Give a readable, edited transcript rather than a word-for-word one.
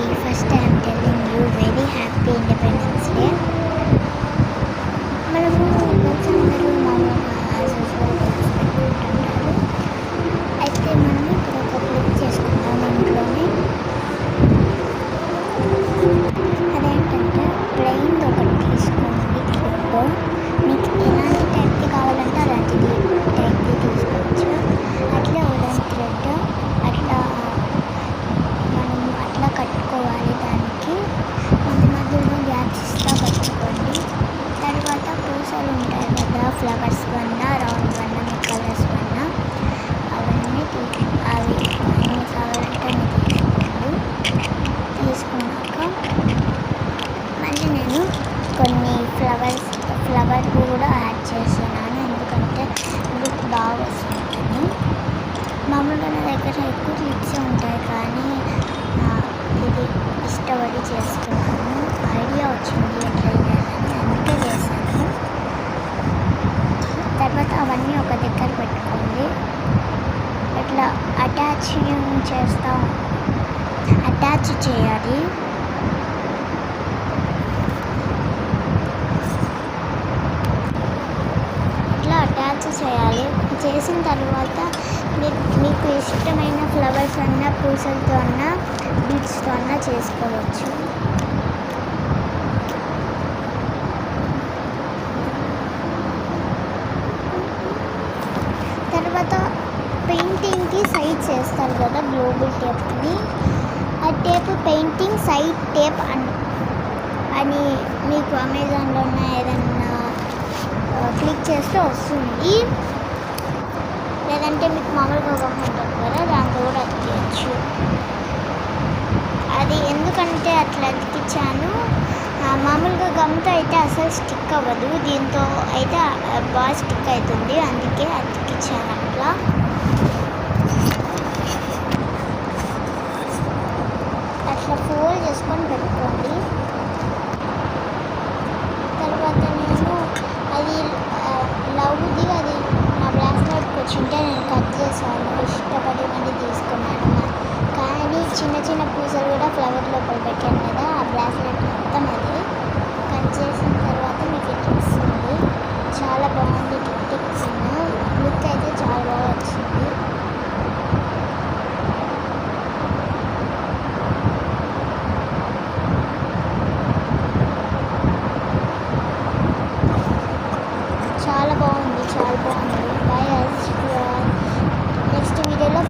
everybody. First I am telling you very happy Independence Day. మనము girls అందరూ మామూలుగా as usual girls పెట్టుకుంటుంటారు. అయితే మనం ఇప్పుడు ఒక క్లిప్ చేసుకుంటాం ఇంట్లోనే. అదేంటంటే ప్లెయిన్ ఒకటి తీసుకోండి క్లిప్. మీకు ఎలాంటి టైప్ది కావాలంటే అలాంటిది టైప్ది తీసుకోవచ్చు. అట్లా ఉలన్ థ్రెడ్ అట్లా కట్టుకోవాలి. దానికి మధ్య మధ్యలో గ్యాప్స్ ఇస్తా కట్టుకోండి. తర్వాత పూసలు ఉంటాయి కదా, ఫ్లవర్స్ వల్ల రౌండ్ వల్ల మీ కలర్స్ వల్ల అవన్నీ అవి అన్నీ కావాలంటే అన్నీ తీసుకోండి. తీసుకున్నాక మళ్ళీ నేను కొన్ని ఫ్లవర్ కూడా యాడ్ చేసినాను, ఎందుకంటే లుక్ బాగా వస్తుంది. మామూలుగా నా దగ్గర ఎక్కువ క్లిప్స్ ఉంటాయి, కానీ ఇది ఇష్టపడి చేస్తున్నాను. ఐడియా వచ్చింది ఎట్లా చేయాలని, అందుకే చేశాను. తర్వాత అవన్నీ ఒక దగ్గర పెట్టుకోండి. ఇట్లా అటాచ్ చేయాలి. ఇట్లా అటాచ్ చేయాలి. చేసిన తర్వాత మీకు ఇష్టమైన ఫ్లవర్స్ అన్నా, పూసలతో అన్నా, బీడ్స్తో అన్నా చేసుకోవచ్చు. తర్వాత పెయింటింగ్కి సైడ్ చేస్తారు కదా గ్లోబల్ టేప్ని, ఆ టేప్ పెయింటింగ్ సైడ్ టేప్ అని మీకు అమెజాన్లో ఉన్న ఏదన్నా క్లిక్ చేస్తే వస్తుంది. లేదంటే మీకు మామూలుగా గమ్ ఉంటుంది కదా, దాంతో కూడా అతికించచ్చు. అది ఎందుకంటే అట్లా అతికించాను, మామూలుగా గమ్తో అయితే అసలు స్టిక్ అవ్వదు, దీంతో అయితే బాగా స్టిక్ అవుతుంది, అందుకే అతికించాను అట్లా. అట్లా ఫోల్డ్ చేసుకొని పెట్టుకోండి. తర్వాత నేను అది లవ్ది అది నా బ్రాస్లెట్కి వచ్చింటే నేను కట్ చేశాను, ఇష్టపడి మళ్ళీ తీసుకున్నాను. కానీ చిన్న చిన్న పూసలు కూడా ఫ్లవర్ లోపల పెట్టాను.